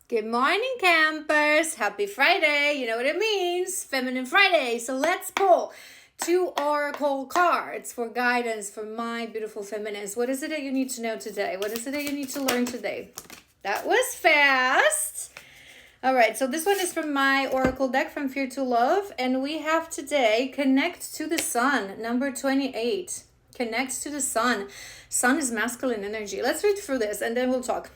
Good morning, campers. Happy Friday. You know what it means. Feminine Friday. So let's pull two oracle cards for guidance for my beautiful feminines. What is it that you need to know today? What is it that you need to learn today? That was fast. All right, so this one is from my oracle deck from Fear to Love. And we have today Connect to the Sun, number 28. Connect to the Sun. Sun is masculine energy. Let's read through this and then we'll talk.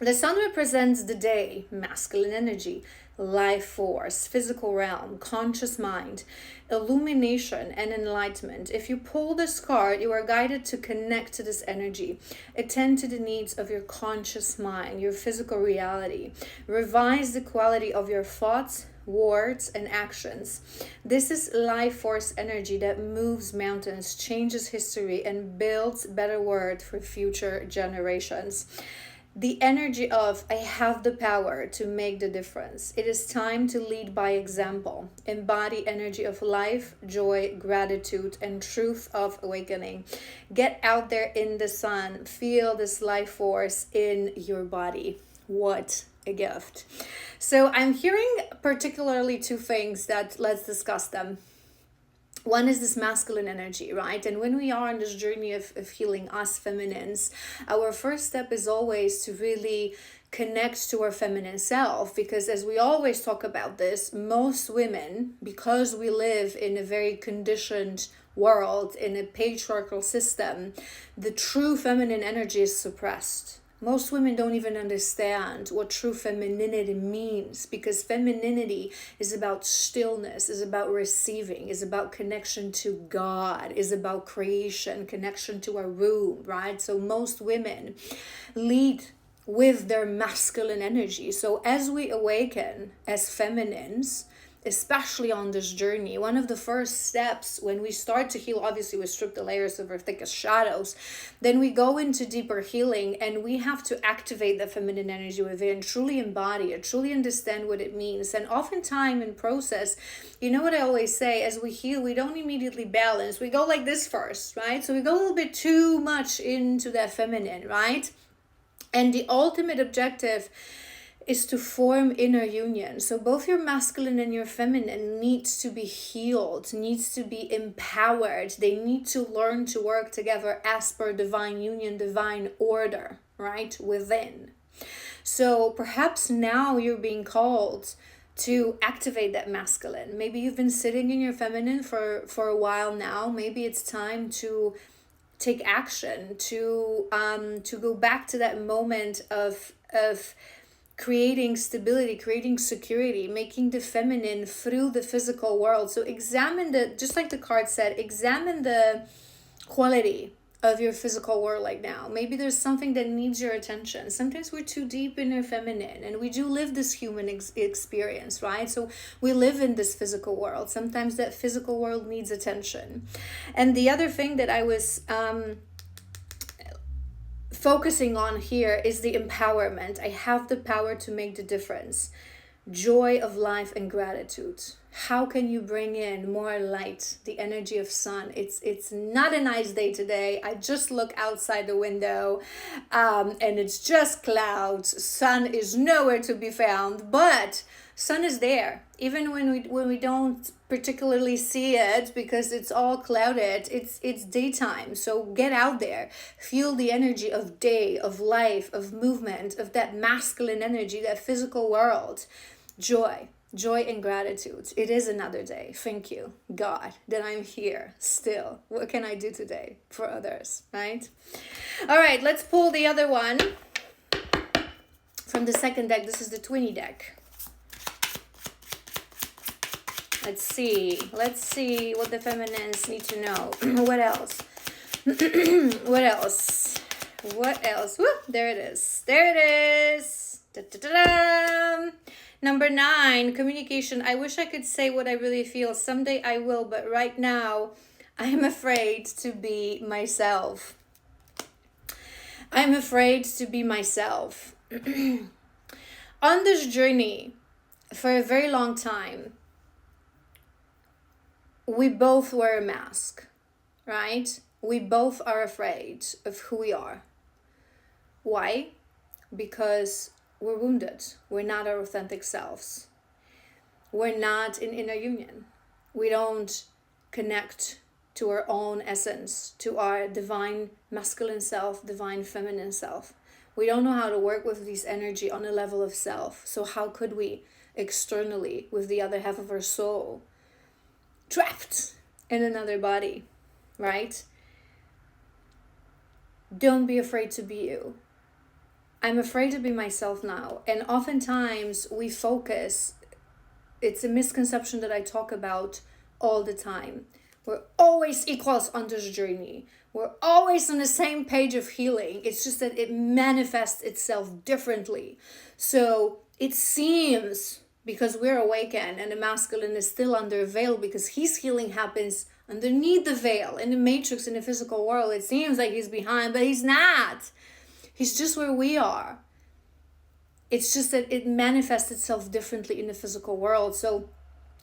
The sun represents the day, masculine energy, life force, physical realm, conscious mind, illumination, and enlightenment. If you pull this card, you are guided to connect to this energy. Attend to the needs of your conscious mind, your physical reality. Revise the quality of your thoughts, words, and actions. This is life force energy that moves mountains, changes history, and builds better world for future generations. The energy of I have the power to make the difference. It is time to lead by example. Embody energy of life, joy, gratitude, and truth of awakening. Get out there in the sun. Feel this life force in your body. What a gift. So I'm hearing particularly two things that let's discuss them. One is this masculine energy, right? And when we are on this journey of healing us feminines, our first step is always to really connect to our feminine self, because as we always talk about this, most women, because we live in a very conditioned world, in a patriarchal system, the true feminine energy is suppressed. Most women don't even understand what true femininity means, because femininity is about stillness, is about receiving, is about connection to God, is about creation, connection to our womb, right? So most women lead with their masculine energy. So as we awaken as feminines, especially on this journey, one of the first steps when we start to heal, obviously we strip the layers of our thickest shadows, then we go into deeper healing, and we have to activate the feminine energy within, truly embody it, truly understand what it means. And oftentimes in process, you know what I always say, as we heal, we don't immediately balance. We go like this first, right? So we go a little bit too much into that feminine, right? And the ultimate objective is to form inner union. So both your masculine and your feminine needs to be healed, needs to be empowered. They need to learn to work together as per divine union, divine order, right? Within. So perhaps now you're being called to activate that masculine. Maybe you've been sitting in your feminine for a while now. Maybe it's time to take action, to go back to that moment of creating stability, creating security, making the feminine through the physical world. So examine just like the card said, examine the quality of your physical world like now. Maybe there's something that needs your attention. Sometimes we're too deep in our feminine, and we do live this human experience, right? So we live in this physical world. Sometimes that physical world needs attention. And the other thing that I was focusing on here is the empowerment. I have the power to make the difference. Joy of life and gratitude. How can you bring in more light, the energy of sun? It's not a nice day today. I just look outside the window and it's just clouds. Sun is nowhere to be found, but sun is there. Even when we don't particularly see it because it's all clouded, it's daytime. So get out there, feel the energy of day, of life, of movement, of that masculine energy, that physical world. Joy and gratitude. It is another day. Thank you, God, that I'm here still. What can I do today for others, right? All right, let's pull the other one from the second deck. This is the 20 deck. Let's see what the feminines need to know. What else? What else? Woo, there it is. Da-da-da-da. Number 9, communication. I wish I could say what I really feel. Someday I will, but right now I am afraid to be myself. I'm afraid to be myself. On this journey, for a very long time, we both wear a mask, right? We both are afraid of who we are. Why? Because we're wounded. We're not our authentic selves. We're not in inner union. We don't connect to our own essence, to our divine masculine self, divine feminine self. We don't know how to work with this energy on a level of self. So how could we externally with the other half of our soul trapped in another body, right? Don't be afraid to be you. I'm afraid to be myself now. And oftentimes we focus, it's a misconception that I talk about all the time. We're always equals on this journey. We're always on the same page of healing. It's just that it manifests itself differently. So it seems, because we're awakened and the masculine is still under a veil, because his healing happens underneath the veil in the matrix, in the physical world, it seems like he's behind, but he's not. He's just where we are. It's just that it manifests itself differently in the physical world. So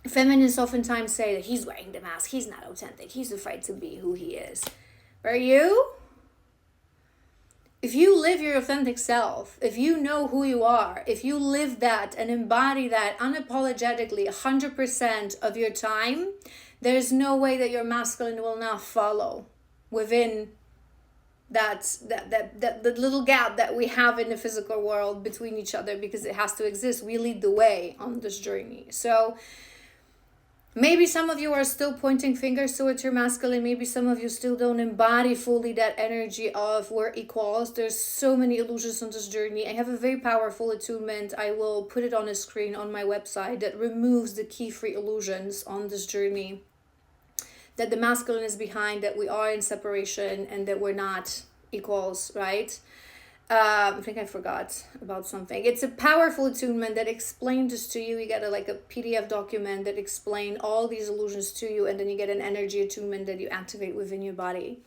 feminists oftentimes say that he's wearing the mask, he's not authentic, he's afraid to be who he is. Are you? If you live your authentic self, if you know who you are, if you live that and embody that unapologetically 100% of your time, there's no way that your masculine will not follow within that little gap that we have in the physical world between each other, because it has to exist. We lead the way on this journey. So maybe some of you are still pointing fingers towards your masculine. Maybe some of you still don't embody fully that energy of we're equals. There's so many illusions on this journey. I have a very powerful attunement. I will put it on a screen on my website that removes the key 3 illusions on this journey. That the masculine is behind, that we are in separation, and that we're not equals, right? I think I forgot about something. It's a powerful attunement that explains this to you. You get a PDF document that explains all these illusions to you, and then you get an energy attunement that you activate within your body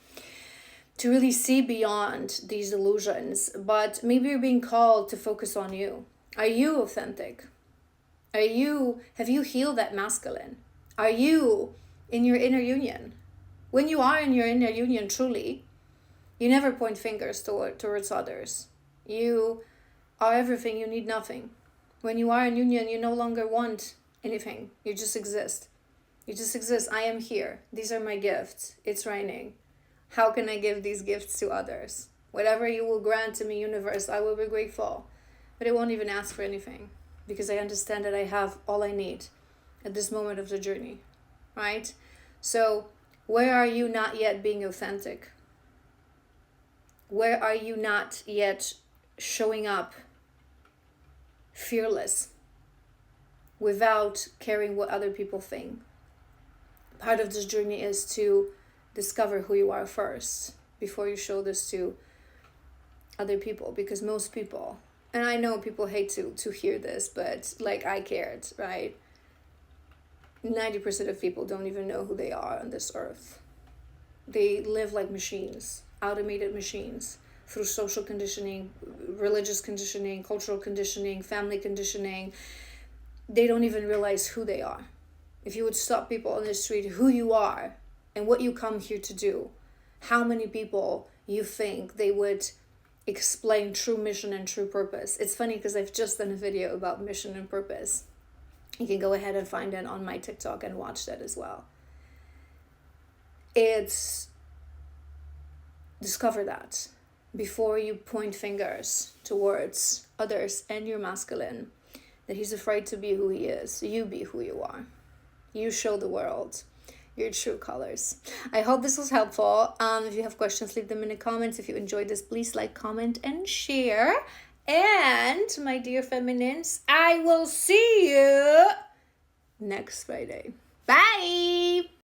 to really see beyond these illusions. But maybe you're being called to focus on you. Are you authentic? Have you healed that masculine? Are you in your inner union? When you are in your inner union truly, you never point fingers towards others. You are everything, you need nothing. When you are in union, you no longer want anything. You just exist. You just exist. I am here. These are my gifts. It's raining. How can I give these gifts to others? Whatever you will grant to me, universe, I will be grateful. But I won't even ask for anything, because I understand that I have all I need at this moment of the journey, right? So where are you not yet being authentic? Where are you not yet showing up fearless without caring what other people think? Part of this journey is to discover who you are first before you show this to other people, because most people, and I know people hate to hear this, but like I cared, right? 90% of people don't even know who they are on this earth. They live like machines, automated machines, through social conditioning, religious conditioning, cultural conditioning, family conditioning. They don't even realize who they are. If you would stop people on the street, who you are and what you come here to do, how many people you think they would explain true mission and true purpose? It's funny because I've just done a video about mission and purpose. You can go ahead and find it on my TikTok and watch that as well. It's discover that before you point fingers towards others and your masculine, that he's afraid to be who he is. You be who you are. You show the world your true colors. I hope this was helpful. If you have questions, leave them in the comments. If you enjoyed this, please like, comment, and share. And my dear feminines, I will see you next Friday. Bye!